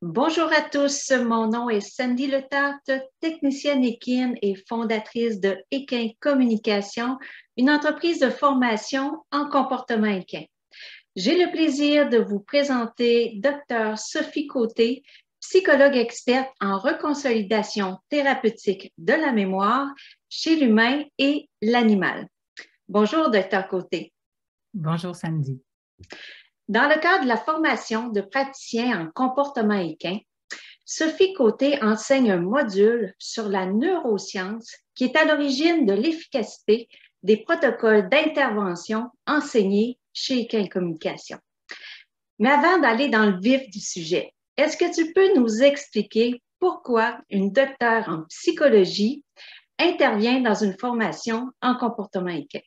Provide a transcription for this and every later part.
Bonjour à tous, mon nom est Sandy Letarte, technicienne équine et fondatrice de Équin Communication, une entreprise de formation en comportement équin. J'ai le plaisir de vous présenter Dr. Sophie Côté, psychologue experte en reconsolidation thérapeutique de la mémoire chez l'humain et l'animal. Bonjour, Dr. Côté. Bonjour, Sandy. Dans le cadre de la formation de praticiens en comportement équin, Sophie Côté enseigne un module sur la neuroscience qui est à l'origine de l'efficacité des protocoles d'intervention enseignés chez Équin Communication. Mais avant d'aller dans le vif du sujet, est-ce que tu peux nous expliquer pourquoi une docteure en psychologie intervient dans une formation en comportement équin?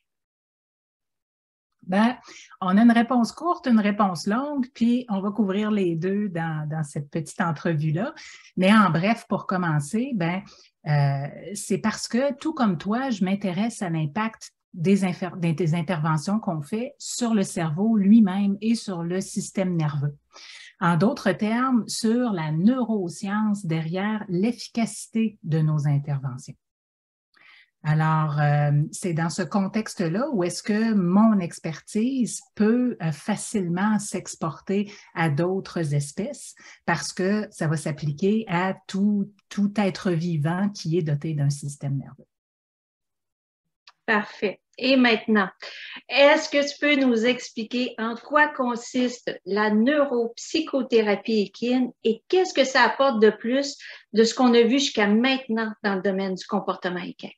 Ben, on a une réponse courte, une réponse longue, puis on va couvrir les deux dans cette petite entrevue-là. Mais en bref, pour commencer, c'est parce que, tout comme toi, je m'intéresse à l'impact des interventions qu'on fait sur le cerveau lui-même et sur le système nerveux. En d'autres termes, sur la neuroscience derrière l'efficacité de nos interventions. Alors, c'est dans ce contexte-là où est-ce que mon expertise peut facilement s'exporter à d'autres espèces parce que ça va s'appliquer à tout être vivant qui est doté d'un système nerveux. Parfait. Et maintenant, est-ce que tu peux nous expliquer en quoi consiste la neuropsychothérapie équine et qu'est-ce que ça apporte de plus de ce qu'on a vu jusqu'à maintenant dans le domaine du comportement équin?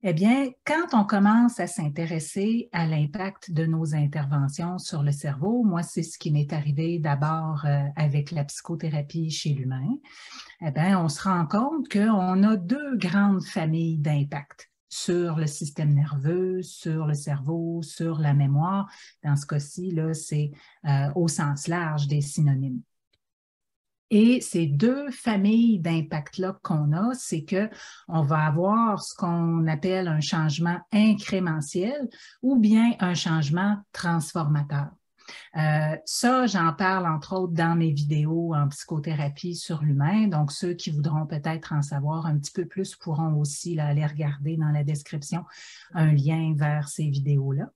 Eh bien, quand on commence à s'intéresser à l'impact de nos interventions sur le cerveau, moi, c'est ce qui m'est arrivé d'abord avec la psychothérapie chez l'humain, eh bien, on se rend compte qu'on a deux grandes familles d'impact sur le système nerveux, sur le cerveau, sur la mémoire. Dans ce cas-ci, là, c'est au sens large des synonymes. Et ces deux familles d'impact-là qu'on a, c'est qu'on va avoir ce qu'on appelle un changement incrémentiel ou bien un changement transformateur. Ça, j'en parle entre autres dans mes vidéos en psychothérapie sur l'humain. Donc, ceux qui voudront peut-être en savoir un petit peu plus pourront aussi là, aller regarder dans la description un lien vers ces vidéos-là.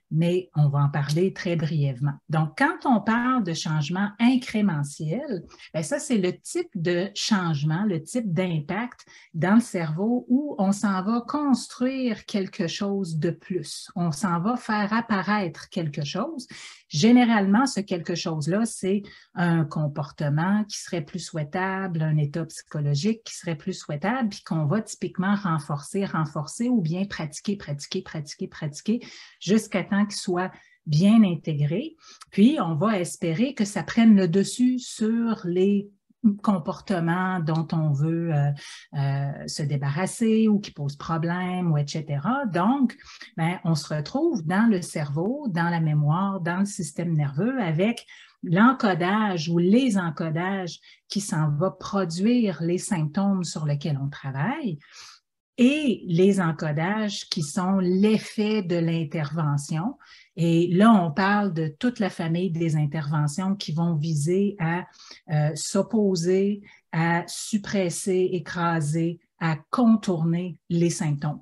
Mais on va en parler très brièvement. Donc, quand on parle de changement incrémentiel, bien ça, c'est le type de changement, le type d'impact dans le cerveau où on s'en va construire quelque chose de plus. On s'en va faire apparaître quelque chose. Généralement, ce quelque chose-là, c'est un comportement qui serait plus souhaitable, un état psychologique qui serait plus souhaitable, puis qu'on va typiquement renforcer ou bien pratiquer jusqu'à temps qu'il soit bien intégré. Puis, on va espérer que ça prenne le dessus sur les comportements dont on veut se débarrasser ou qui posent problème, ou etc. Donc, on se retrouve dans le cerveau, dans la mémoire, dans le système nerveux avec l'encodage ou les encodages qui s'en va produire les symptômes sur lesquels on travaille et les encodages qui sont l'effet de l'intervention. Et là, on parle de toute la famille des interventions qui vont viser à s'opposer, à suppresser, écraser, à contourner les symptômes.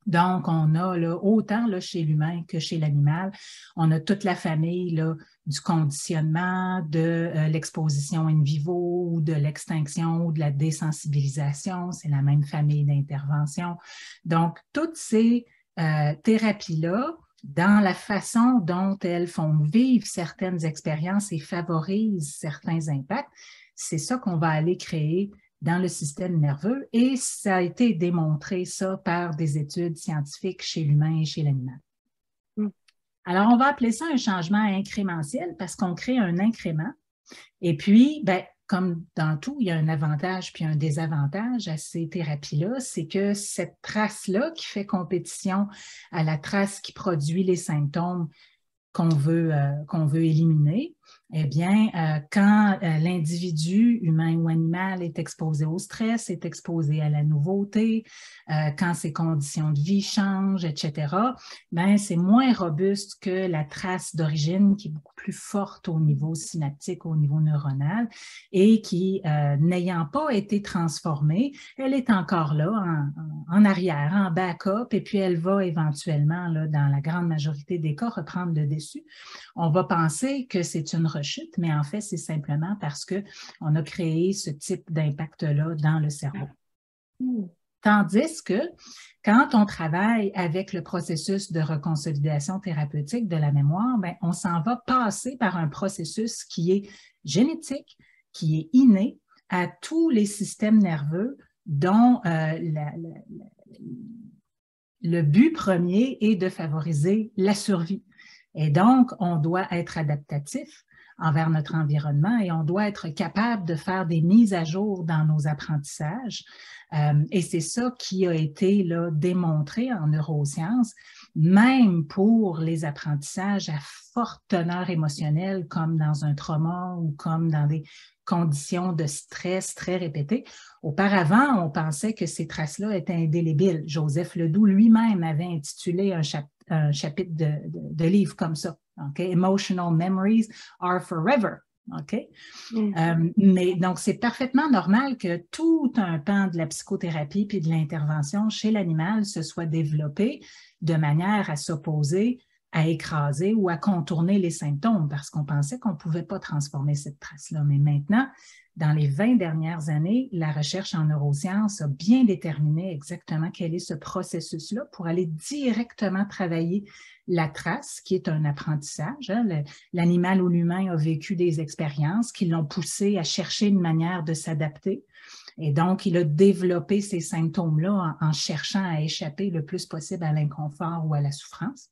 Donc, on a là, autant là, chez l'humain que chez l'animal, on a toute la famille là, du conditionnement, de l'exposition in vivo ou de l'extinction ou de la désensibilisation. C'est la même famille d'intervention. Donc, toutes ces thérapies-là, dans la façon dont elles font vivre certaines expériences et favorisent certains impacts, c'est ça qu'on va aller créer dans le système nerveux et ça a été démontré ça par des études scientifiques chez l'humain et chez l'animal. Alors, on va appeler ça un changement incrémentiel parce qu'on crée un incrément et puis, comme dans tout, il y a un avantage puis un désavantage à ces thérapies-là, c'est que cette trace-là qui fait compétition à la trace qui produit les symptômes qu'on veut éliminer, eh bien, quand l'individu, humain ou animal, est exposé au stress, est exposé à la nouveauté, quand ses conditions de vie changent, etc., ben, c'est moins robuste que la trace d'origine qui est beaucoup plus forte au niveau synaptique, au niveau neuronal, et qui, n'ayant pas été transformée, elle est encore là, en arrière, en backup, et puis elle va éventuellement, là, dans la grande majorité des cas, reprendre le dessus. On va penser que c'est une rechute, mais en fait, c'est simplement parce qu'on a créé ce type d'impact-là dans le cerveau. Tandis que quand on travaille avec le processus de reconsolidation thérapeutique de la mémoire, bien, on s'en va passer par un processus qui est génétique, qui est inné à tous les systèmes nerveux dont le but premier est de favoriser la survie. Et donc, on doit être adaptatif envers notre environnement et on doit être capable de faire des mises à jour dans nos apprentissages. Et c'est ça qui a été là, démontré en neurosciences, même pour les apprentissages à forte teneur émotionnelle, comme dans un trauma ou comme dans des conditions de stress très répétées. Auparavant, on pensait que ces traces-là étaient indélébiles. Joseph Ledoux lui-même avait intitulé un chapitre de livre comme ça. Okay? Emotional memories are forever. Okay? Mais donc, c'est parfaitement normal que tout un pan de la psychothérapie puis de l'intervention chez l'animal se soit développé de manière à s'opposer, à écraser ou à contourner les symptômes parce qu'on pensait qu'on ne pouvait pas transformer cette trace-là. Mais maintenant, dans les 20 dernières années, la recherche en neurosciences a bien déterminé exactement quel est ce processus-là pour aller directement travailler la trace, qui est un apprentissage. Hein. L'animal ou l'humain a vécu des expériences qui l'ont poussé à chercher une manière de s'adapter. Et donc, il a développé ces symptômes-là en cherchant à échapper le plus possible à l'inconfort ou à la souffrance.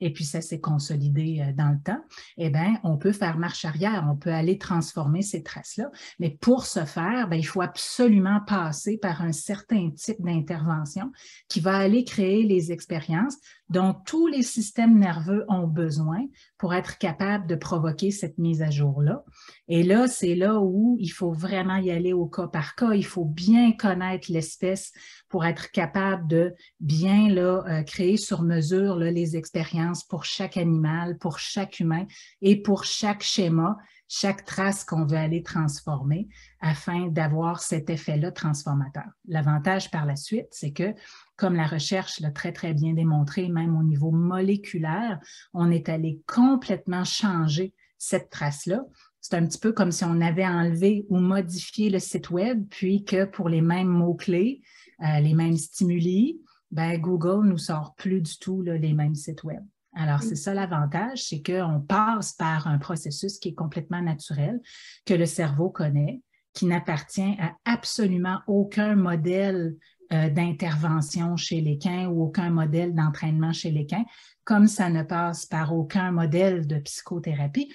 Et puis ça s'est consolidé dans le temps, eh bien, on peut faire marche arrière, on peut aller transformer ces traces-là. Mais pour ce faire, bien, il faut absolument passer par un certain type d'intervention qui va aller créer les expériences dont tous les systèmes nerveux ont besoin pour être capables de provoquer cette mise à jour-là. Et là, c'est là où il faut vraiment y aller au cas par cas. Il faut bien connaître l'espèce pour être capable de bien là, créer sur mesure là, les expériences pour chaque animal, pour chaque humain et pour chaque schéma, chaque trace qu'on veut aller transformer afin d'avoir cet effet-là transformateur. L'avantage par la suite, c'est que, comme la recherche l'a très, très bien démontré, même au niveau moléculaire, on est allé complètement changer cette trace-là. C'est un petit peu comme si on avait enlevé ou modifié le site web, puis que pour les mêmes mots-clés, les mêmes stimuli, ben Google ne nous sort plus du tout là, les mêmes sites web. Alors, c'est ça l'avantage, c'est qu'on passe par un processus qui est complètement naturel, que le cerveau connaît, qui n'appartient à absolument aucun modèle d'intervention chez l'équin ou aucun modèle d'entraînement chez l'équin, comme ça ne passe par aucun modèle de psychothérapie.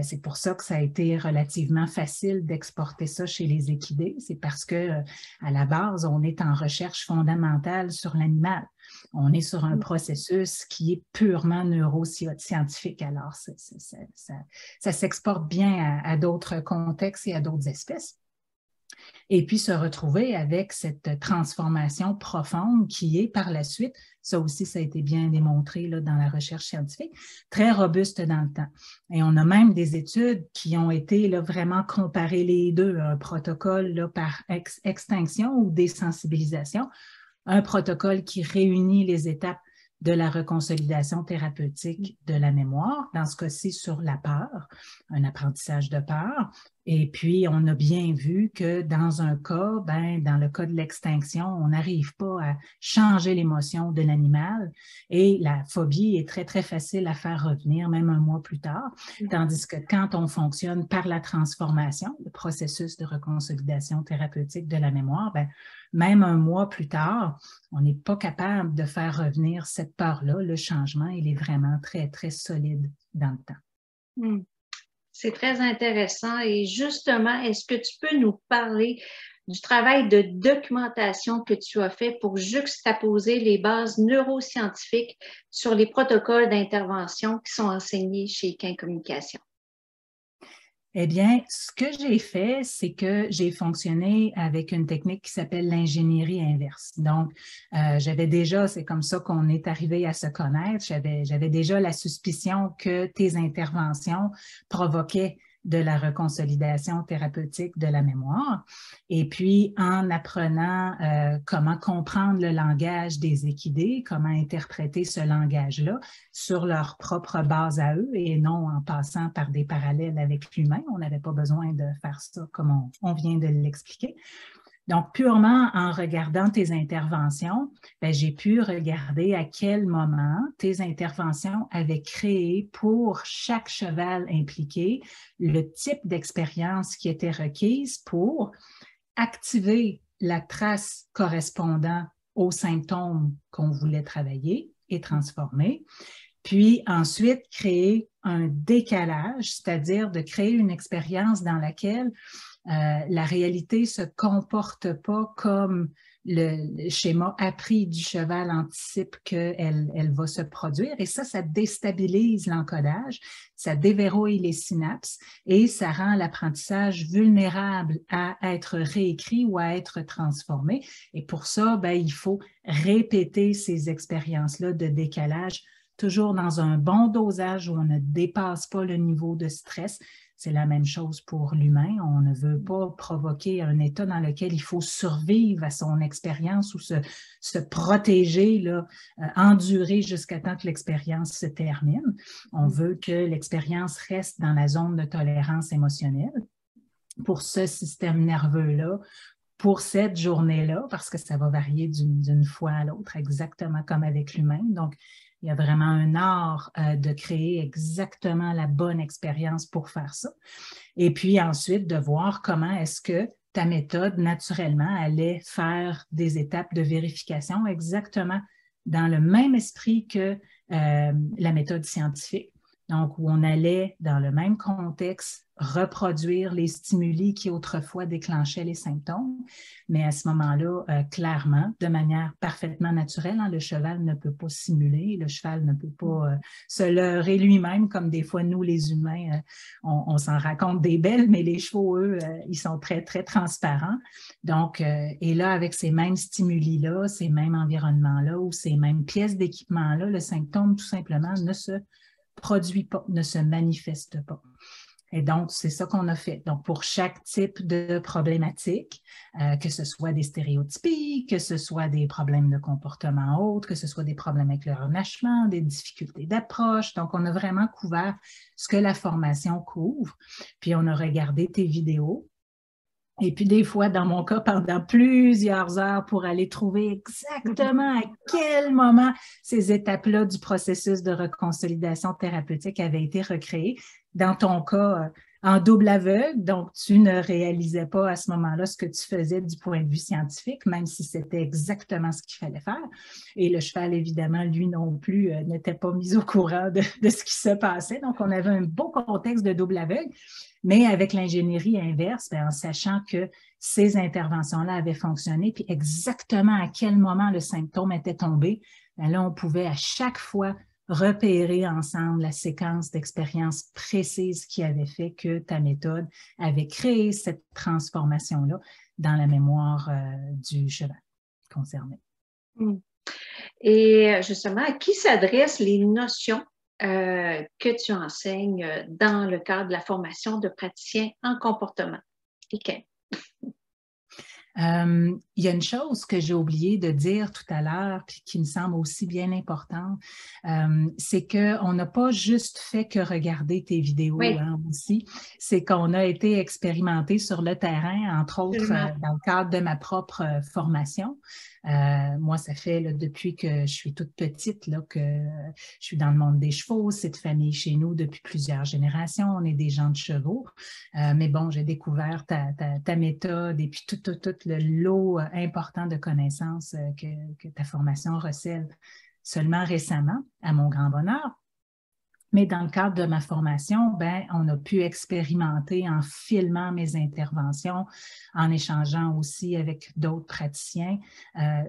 C'est pour ça que ça a été relativement facile d'exporter ça chez les équidés. C'est parce que, à la base, on est en recherche fondamentale sur l'animal. On est sur un processus qui est purement neuroscientifique. Alors, ça s'exporte bien à d'autres contextes et à d'autres espèces. Et puis se retrouver avec cette transformation profonde qui est par la suite, ça aussi ça a été bien démontré là, dans la recherche scientifique, très robuste dans le temps. Et on a même des études qui ont été là, vraiment comparées les deux, un protocole là, par extinction ou désensibilisation, un protocole qui réunit les étapes de la reconsolidation thérapeutique de la mémoire, dans ce cas-ci sur la peur, un apprentissage de peur. Et puis, on a bien vu que dans un cas, ben, dans le cas de l'extinction, on n'arrive pas à changer l'émotion de l'animal et la phobie est très, très facile à faire revenir, même un mois plus tard. Tandis que quand on fonctionne par la transformation, le processus de reconsolidation thérapeutique de la mémoire, ben, même un mois plus tard, on n'est pas capable de faire revenir cette peur-là. Le changement, il est vraiment très, très solide dans le temps. C'est très intéressant. Et justement, est-ce que tu peux nous parler du travail de documentation que tu as fait pour juxtaposer les bases neuroscientifiques sur les protocoles d'intervention qui sont enseignés chez Equin Communication? Eh bien, ce que j'ai fait, c'est que j'ai fonctionné avec une technique qui s'appelle l'ingénierie inverse. Donc, j'avais déjà, c'est comme ça qu'on est arrivé à se connaître, j'avais déjà la suspicion que tes interventions provoquaient de la reconsolidation thérapeutique de la mémoire. Et puis, en apprenant comment comprendre le langage des équidés, comment interpréter ce langage-là sur leur propre base à eux et non en passant par des parallèles avec l'humain, on n'avait pas besoin de faire ça comme on vient de l'expliquer. Donc, purement en regardant tes interventions, j'ai pu regarder à quel moment tes interventions avaient créé pour chaque cheval impliqué le type d'expérience qui était requise pour activer la trace correspondant aux symptômes qu'on voulait travailler et transformer, puis ensuite créer un décalage, c'est-à-dire de créer une expérience dans laquelle la réalité ne se comporte pas comme le schéma appris du cheval anticipe qu'elle va se produire. Et ça déstabilise l'encodage, ça déverrouille les synapses et ça rend l'apprentissage vulnérable à être réécrit ou à être transformé. Et pour ça, il faut répéter ces expériences-là de décalage, toujours dans un bon dosage où on ne dépasse pas le niveau de stress. C'est la même chose pour l'humain. On ne veut pas provoquer un état dans lequel il faut survivre à son expérience ou se protéger, là, endurer jusqu'à temps que l'expérience se termine. On veut que l'expérience reste dans la zone de tolérance émotionnelle pour ce système nerveux-là, pour cette journée-là, parce que ça va varier d'une fois à l'autre, exactement comme avec l'humain. Donc, il y a vraiment un art de créer exactement la bonne expérience pour faire ça. Et puis ensuite, de voir comment est-ce que ta méthode, naturellement, allait faire des étapes de vérification exactement dans le même esprit que la méthode scientifique. Donc, où on allait, dans le même contexte, reproduire les stimuli qui autrefois déclenchaient les symptômes. Mais à ce moment-là, clairement, de manière parfaitement naturelle, le cheval ne peut pas simuler, le cheval ne peut pas se leurrer lui-même, comme des fois, nous, les humains, on s'en raconte des belles, mais les chevaux, eux, ils sont très, très transparents. Donc, et là, avec ces mêmes stimuli-là, ces mêmes environnements-là ou ces mêmes pièces d'équipement-là, le symptôme, tout simplement, ne se produit pas, ne se manifeste pas. Et donc, c'est ça qu'on a fait. Donc, pour chaque type de problématique, que ce soit des stéréotypies, que ce soit des problèmes de comportement autres, que ce soit des problèmes avec le renachement, des difficultés d'approche. Donc, on a vraiment couvert ce que la formation couvre. Puis, on a regardé tes vidéos. Et puis, des fois, dans mon cas, pendant plusieurs heures pour aller trouver exactement à quel moment ces étapes-là du processus de reconsolidation thérapeutique avaient été recréées. Dans ton cas, en double aveugle, donc tu ne réalisais pas à ce moment-là ce que tu faisais du point de vue scientifique, même si c'était exactement ce qu'il fallait faire. Et le cheval, évidemment, lui non plus, n'était pas mis au courant de ce qui se passait. Donc, on avait un beau contexte de double aveugle. Mais avec l'ingénierie inverse, en sachant que ces interventions-là avaient fonctionné, puis exactement à quel moment le symptôme était tombé, là, on pouvait à chaque fois repérer ensemble la séquence d'expériences précises qui avait fait que ta méthode avait créé cette transformation-là dans la mémoire du cheval concerné. Et justement, à qui s'adressent les notions que tu enseignes dans le cadre de la formation de praticiens en comportement? Okay. Il y a une chose que j'ai oublié de dire tout à l'heure, puis qui me semble aussi bien importante, c'est qu'on n'a pas juste fait que regarder tes vidéos aussi, c'est qu'on a été expérimenté sur le terrain, entre autres dans le cadre de ma propre formation. Moi, ça fait depuis que je suis toute petite là, que je suis dans le monde des chevaux, c'est de famille chez nous depuis plusieurs générations, on est des gens de chevaux, mais bon, j'ai découvert ta méthode et puis tout le lot important de connaissances que ta formation recèle seulement récemment, à mon grand bonheur. Mais dans le cadre de ma formation, ben, on a pu expérimenter en filmant mes interventions, en échangeant aussi avec d'autres praticiens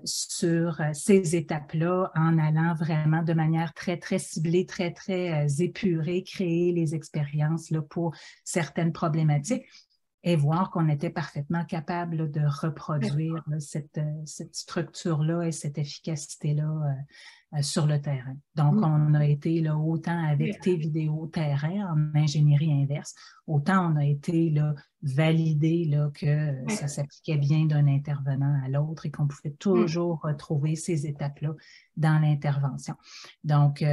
sur ces étapes-là, en allant vraiment de manière très, très ciblée, très, très épurée, créer les expériences là, pour certaines problématiques et voir qu'on était parfaitement capable là, de reproduire là, cette structure-là et cette efficacité-là sur le terrain. Donc, on a été là, autant avec tes vidéos terrain en ingénierie inverse, autant on a été là, validé là, que ça s'appliquait bien d'un intervenant à l'autre et qu'on pouvait toujours retrouver ces étapes-là dans l'intervention. Donc,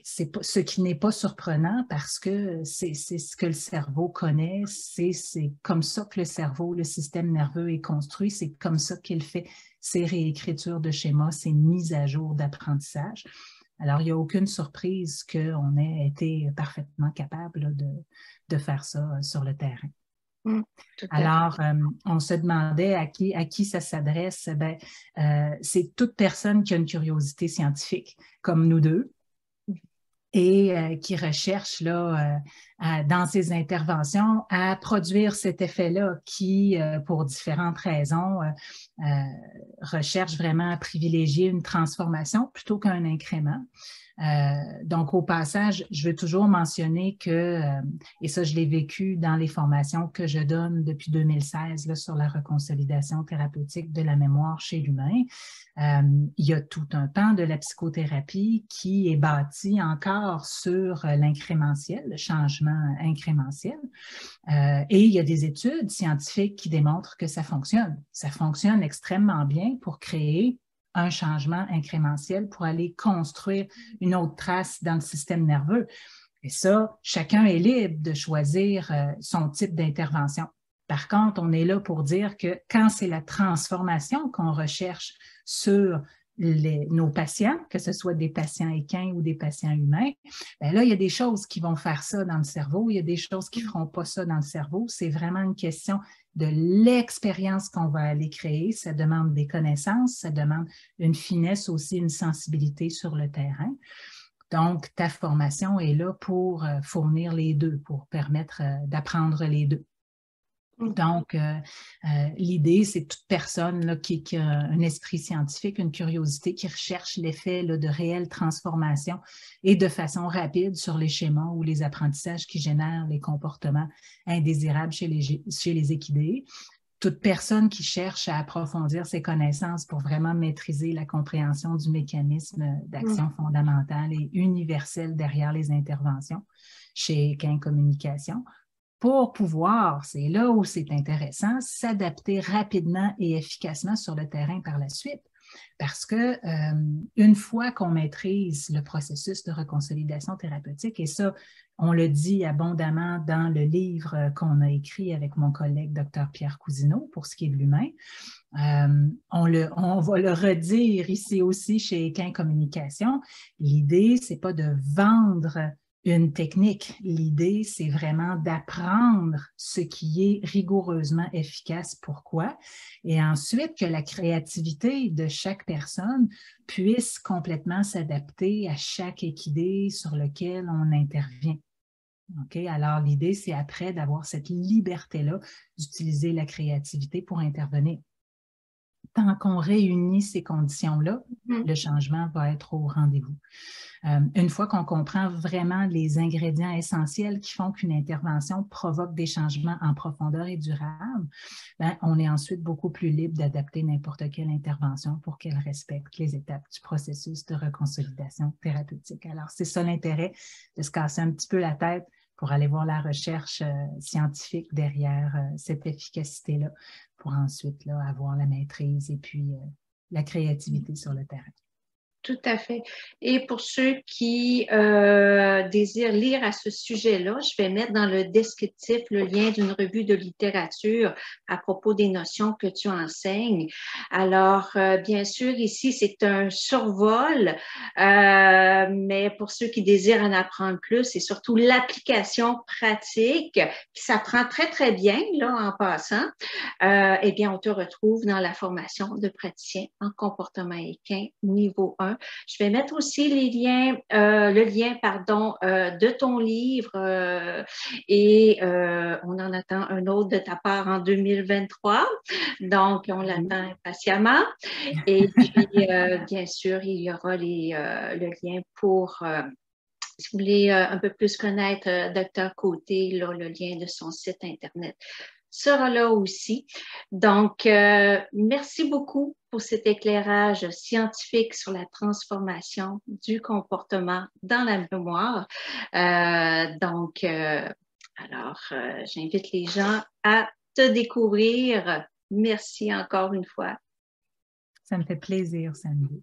c'est ce qui n'est pas surprenant parce que c'est ce que le cerveau connaît, c'est comme ça que le cerveau, le système nerveux est construit, c'est comme ça qu'il fait ses réécritures de schémas, ses mises à jour d'apprentissage. Alors, il n'y a aucune surprise qu'on ait été parfaitement capable là, de faire ça sur le terrain. Alors, on se demandait à qui ça s'adresse. Ben, c'est toute personne qui a une curiosité scientifique, comme nous deux, et qui recherche là, dans ses interventions à produire cet effet-là qui, pour différentes raisons, recherche vraiment à privilégier une transformation plutôt qu'un incrément. Donc, au passage, je veux toujours mentionner que, et ça, je l'ai vécu dans les formations que je donne depuis 2016 là, sur la reconsolidation thérapeutique de la mémoire chez l'humain, il y a tout un pan de la psychothérapie qui est bâti encore sur l'incrémentiel, le changement incrémentiel. Et il y a des études scientifiques qui démontrent que ça fonctionne. Ça fonctionne extrêmement bien pour créer un changement incrémentiel pour aller construire une autre trace dans le système nerveux. Et ça, chacun est libre de choisir son type d'intervention. Par contre, on est là pour dire que quand c'est la transformation qu'on recherche sur nos patients, que ce soit des patients équins ou des patients humains, bien là, il y a des choses qui vont faire ça dans le cerveau, il y a des choses qui ne feront pas ça dans le cerveau. C'est vraiment une question de l'expérience qu'on va aller créer. Ça demande des connaissances, ça demande une finesse aussi, une sensibilité sur le terrain. Donc, ta formation est là pour fournir les deux, pour permettre d'apprendre les deux. Donc, l'idée, c'est toute personne là, qui a un esprit scientifique, une curiosité, qui recherche l'effet de réelle transformation et de façon rapide sur les schémas ou les apprentissages qui génèrent les comportements indésirables chez les équidés. Toute personne qui cherche à approfondir ses connaissances pour vraiment maîtriser la compréhension du mécanisme d'action fondamentale et universelle derrière les interventions chez Equin Communication, pour pouvoir, c'est là où c'est intéressant, s'adapter rapidement et efficacement sur le terrain par la suite. Parce que une fois qu'on maîtrise le processus de reconsolidation thérapeutique, et ça, on le dit abondamment dans le livre qu'on a écrit avec mon collègue Dr. Pierre Cousineau pour ce qui est de l'humain, on va le redire ici aussi chez Equin Communication. L'idée, c'est pas de vendre une technique. L'idée, c'est vraiment d'apprendre ce qui est rigoureusement efficace. Pourquoi? Et ensuite, que la créativité de chaque personne puisse complètement s'adapter à chaque équidé sur lequel on intervient. Okay? Alors, l'idée, c'est après d'avoir cette liberté-là d'utiliser la créativité pour intervenir. Tant qu'on réunit ces conditions-là, le changement va être au rendez-vous. Une fois qu'on comprend vraiment les ingrédients essentiels qui font qu'une intervention provoque des changements en profondeur et durables, ben, on est ensuite beaucoup plus libre d'adapter n'importe quelle intervention pour qu'elle respecte les étapes du processus de reconsolidation thérapeutique. Alors, c'est ça l'intérêt de se casser un petit peu la tête pour aller voir la recherche scientifique derrière cette efficacité-là, pour ensuite là, avoir la maîtrise et puis la créativité sur le terrain. Tout à fait. Et pour ceux qui désirent lire à ce sujet-là, je vais mettre dans le descriptif le lien d'une revue de littérature à propos des notions que tu enseignes. Alors, bien sûr, ici, c'est un survol, mais pour ceux qui désirent en apprendre plus, c'est surtout l'application pratique qui s'apprend très, très bien, là, en passant. Eh bien, on te retrouve dans la formation de praticien en comportement équin niveau 1 Je vais mettre aussi les liens, le lien, pardon, de ton livre et on en attend un autre de ta part en 2023. Donc, on l'attend impatiemment. Et puis, bien sûr, il y aura le lien pour si vous voulez un peu plus connaître Dr. Côté, là, le lien de son site Internet sera là aussi. Donc, merci beaucoup pour cet éclairage scientifique sur la transformation du comportement dans la mémoire. J'invite les gens à te découvrir. Merci encore une fois. Ça me fait plaisir, Sandy.